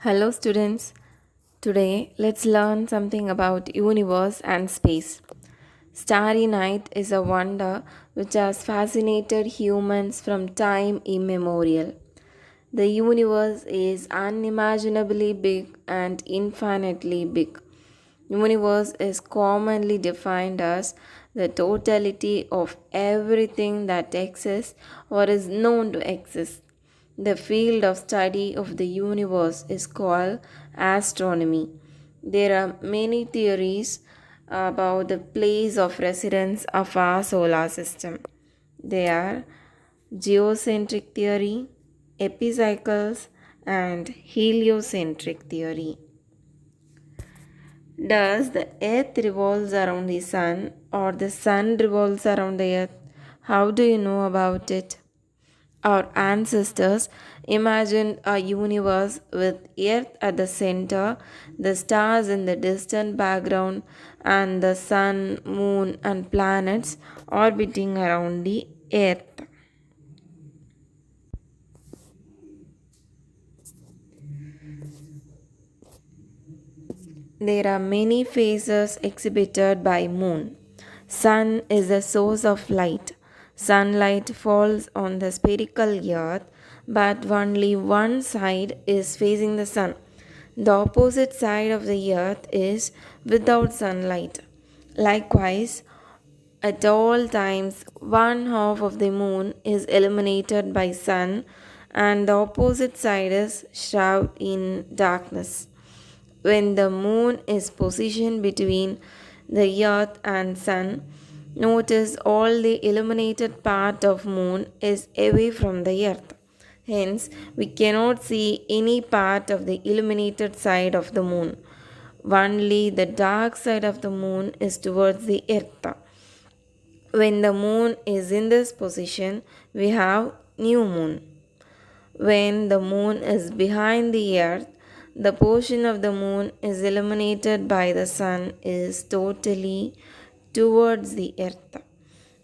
Hello students. Today let's learn something about universe and space. Starry night is a wonder which has fascinated humans from time immemorial. The universe is unimaginably big and infinitely big. Universe is commonly defined as the totality of everything that exists or is known to exist. The field of study of the universe is called astronomy. There are many theories about the place of residence of our solar system. They are geocentric theory, epicycles, and heliocentric theory. Does the earth revolves around the sun or the sun revolves around the earth? How do you know about it? Our ancestors imagined a universe with Earth at the center, the stars in the distant background, and the sun, moon, and planets orbiting around the Earth. There are many phases exhibited by moon. Sun is the source of light. Sunlight falls on the spherical earth, but only one side is facing the sun. The opposite side of the earth is without sunlight. Likewise, at all times, one half of the moon is illuminated by sun, and the opposite side is shrouded in darkness. When the moon is positioned between the earth and sun, notice all the illuminated part of moon is away from the earth. Hence, we cannot see any part of the illuminated side of the moon. Only the dark side of the moon is towards the earth. When the moon is in this position, we have new moon. When the moon is behind the earth, the portion of the moon is illuminated by the sun is totally towards the earth.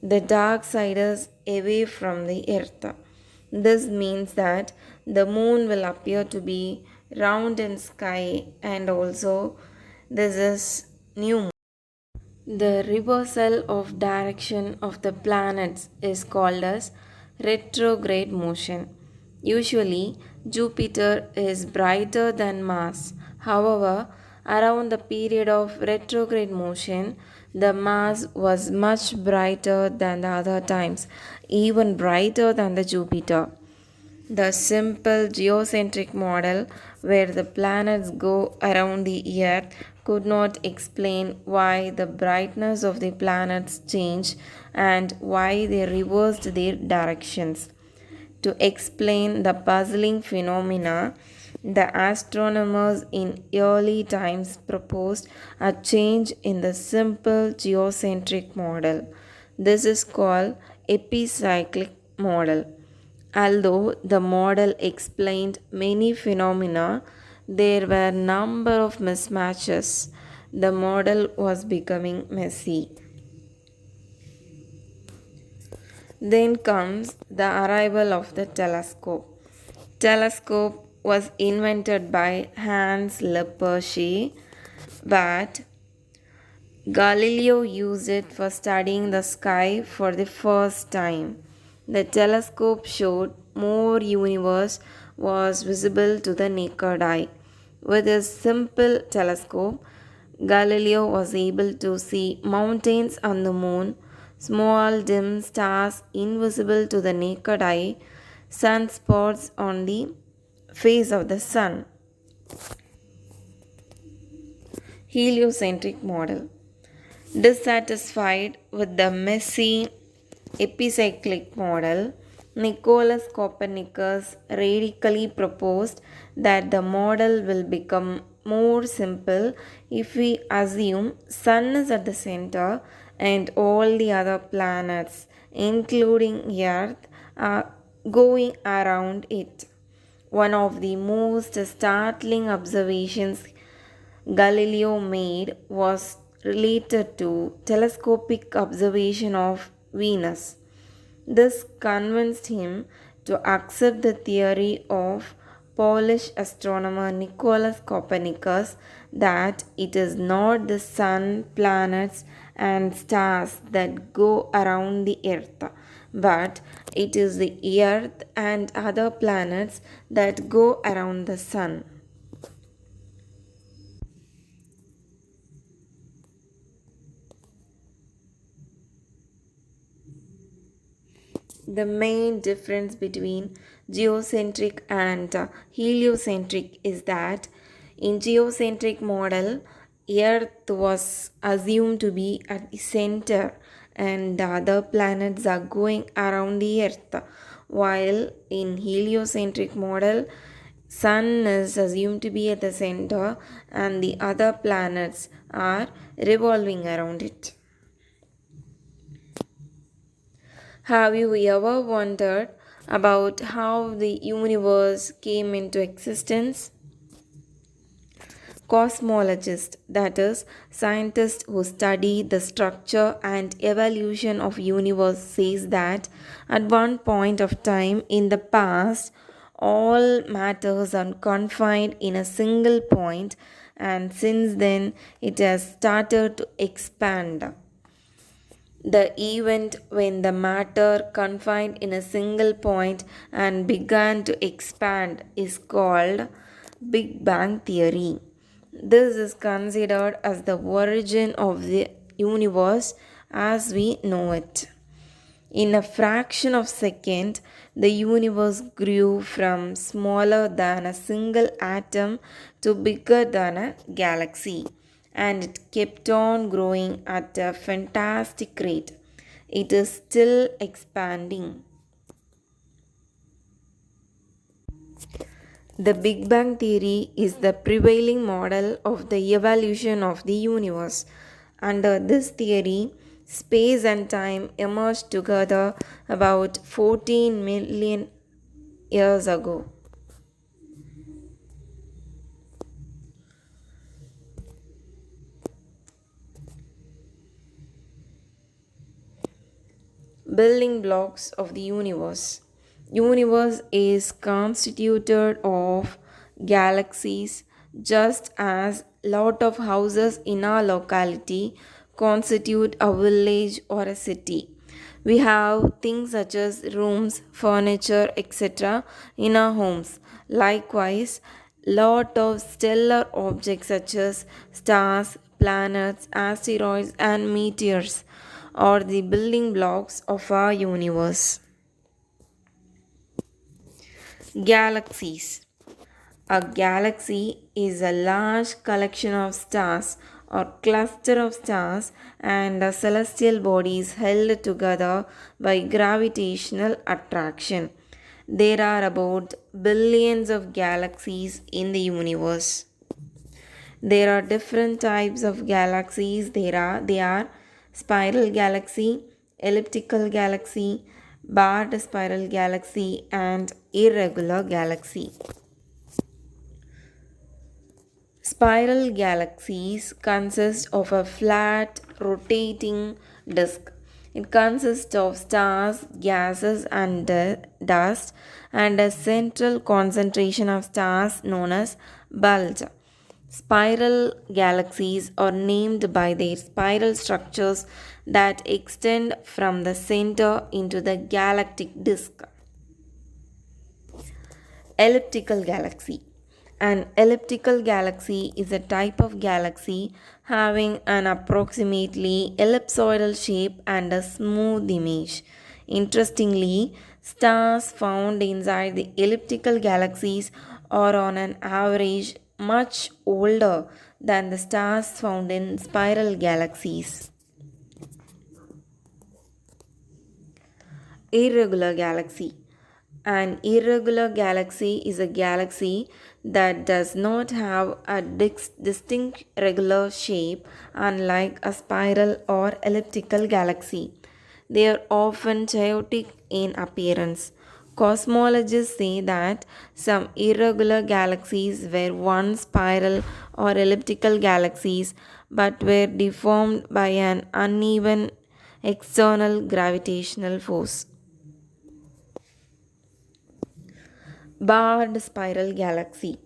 The dark side is away from the earth. This means that the moon will appear to be round in sky, and also this is new moon. The reversal of direction of the planets is called as retrograde motion. Usually, Jupiter is brighter than Mars. However, around the period of retrograde motion, the Mars was much brighter than the other times, even brighter than the Jupiter. The simple geocentric model, where the planets go around the Earth, could not explain why the brightness of the planets changed and why they reversed their directions. To explain the puzzling phenomena, the astronomers in early times proposed a change in the simple geocentric model. This is called epicyclic model. Although the model explained many phenomena, there were number of mismatches. The model was becoming messy. Then comes the arrival of the telescope. Telescope was invented by Hans Lippershey, but Galileo used it for studying the sky for the first time. The telescope showed more universe was visible to the naked eye. With a simple telescope, Galileo was able to see mountains on the moon, small dim stars invisible to the naked eye, sunspots on the face of the sun. Heliocentric model. Dissatisfied with the messy epicyclic model, Nicholas Copernicus radically proposed that the model will become more simple if we assume sun is at the center and all the other planets including earth are going around it. One of the most startling observations Galileo made was related to telescopic observation of Venus. This convinced him to accept the theory of Polish astronomer Nicholas Copernicus that it is not the sun, planets, and stars that go around the earth, but it is the earth and other planets that go around the sun. The main difference between geocentric and heliocentric is that in geocentric model earth was assumed to be at the center and the other planets are going around the earth, while in heliocentric model sun is assumed to be at the center and the other planets are revolving around it. Have you ever wondered about how the universe came into existence? Cosmologists, that is, scientists who study the structure and evolution of universe, says that at one point of time in the past, all matters are confined in a single point, and since then it has started to expand. The event when the matter confined in a single point and began to expand is called Big Bang Theory. This is considered as the origin of the universe as we know it. In a fraction of a second, the universe grew from smaller than a single atom to bigger than a galaxy, and it kept on growing at a fantastic rate. It is still expanding. The Big Bang Theory is the prevailing model of the evolution of the universe. Under this theory, space and time emerged together about 14 million years ago. Building blocks of the universe. Universe is constituted of galaxies just as lot of houses in our locality constitute a village or a city. We have things such as rooms, furniture, etc. in our homes. Likewise, lot of stellar objects such as stars, planets, asteroids and meteors are the building blocks of our universe. Galaxies. A galaxy is a large collection of stars or cluster of stars and celestial bodies held together by gravitational attraction. There are about billions of galaxies in the universe. There are different types of galaxies. They are spiral galaxy, elliptical galaxy, barred spiral galaxy, and irregular galaxy. Spiral galaxies consist of a flat rotating disk. It consists of stars, gases, and dust, and a central concentration of stars known as bulge. Spiral galaxies are named by their spiral structures that extend from the center into the galactic disk. Elliptical galaxy. An elliptical galaxy is a type of galaxy having an approximately ellipsoidal shape and a smooth image. Interestingly, stars found inside the elliptical galaxies are on an average much older than the stars found in spiral galaxies. Irregular galaxy. An irregular galaxy is a galaxy that does not have a distinct regular shape, unlike a spiral or elliptical galaxy. They are often chaotic in appearance. Cosmologists say that some irregular galaxies were once spiral or elliptical galaxies but were deformed by an uneven external gravitational force. Barred spiral galaxy.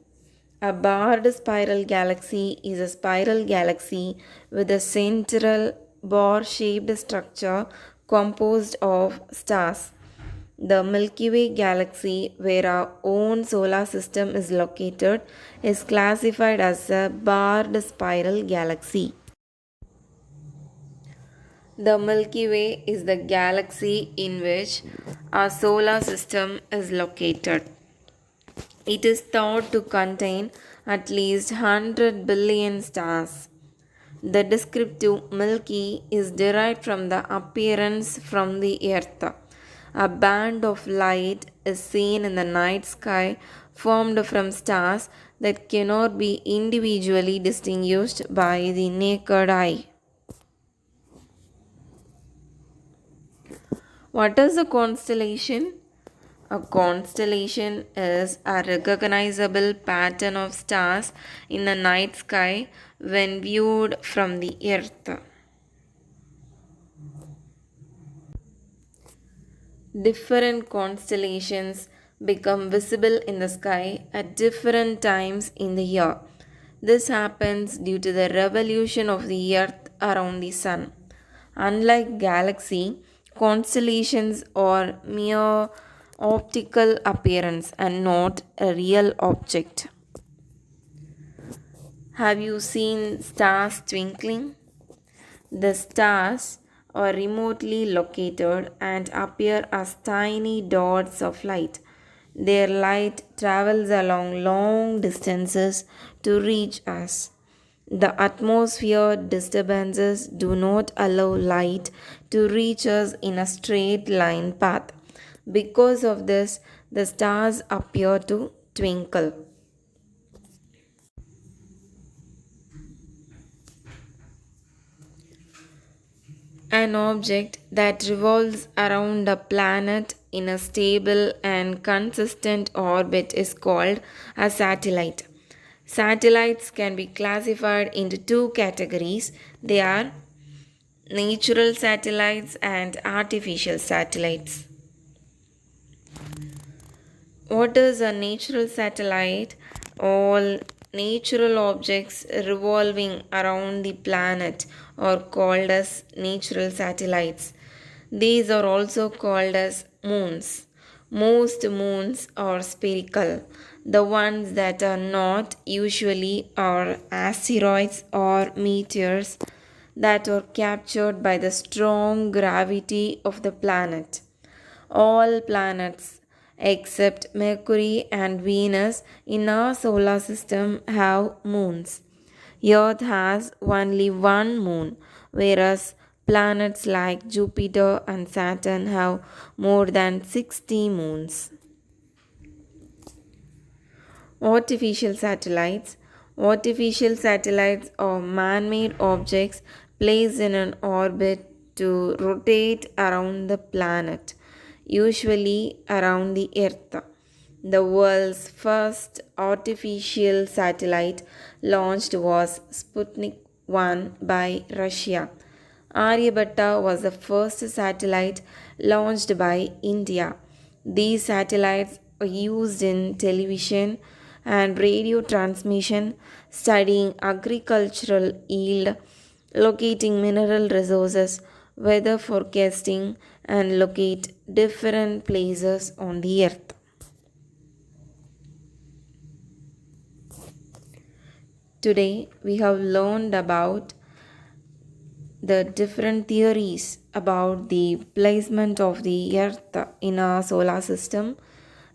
A barred spiral galaxy is a spiral galaxy with a central bar shaped structure composed of stars. The Milky Way galaxy, where our own solar system is located, is classified as a barred spiral galaxy. The Milky Way is the galaxy in which our solar system is located. It is thought to contain at least 100 billion stars. The descriptive Milky is derived from the appearance from the Earth. A band of light is seen in the night sky formed from stars that cannot be individually distinguished by the naked eye. What is a constellation? A constellation is a recognizable pattern of stars in the night sky when viewed from the earth. Different constellations become visible in the sky at different times in the year. This happens due to the revolution of the earth around the sun. Unlike galaxy, constellations are mere optical appearance and not a real object. Have you seen stars twinkling? The stars are remotely located and appear as tiny dots of light. Their light travels along long distances to reach us. The atmosphere disturbances do not allow light to reach us in a straight line path. Because of this, the stars appear to twinkle. An object that revolves around a planet in a stable and consistent orbit is called a satellite. Satellites can be classified into two categories. They are natural satellites and artificial satellites. What is a natural satellite? All natural objects revolving around the planet are called as natural satellites. These are also called as moons. Most moons are spherical. The ones that are not usually are asteroids or meteors that are captured by the strong gravity of the planet. All planets except Mercury and Venus in our solar system have moons. Earth has only one moon, whereas planets like Jupiter and Saturn have more than 60 moons. Artificial satellites. Artificial satellites are man made objects placed in an orbit to rotate around the planet, usually around the Earth. The world's first artificial satellite launched was Sputnik 1 by Russia. Aryabhatta was the first satellite launched by India. These satellites are used in television and radio transmission, studying agricultural yield, locating mineral resources, weather forecasting, and locate different places on the earth. Today, we have learned about the different theories about the placement of the earth in our solar system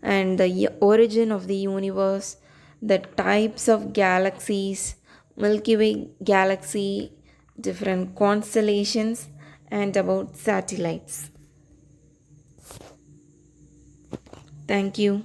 and the origin of the universe, the types of galaxies, Milky Way galaxy, different constellations, and about satellites. Thank you.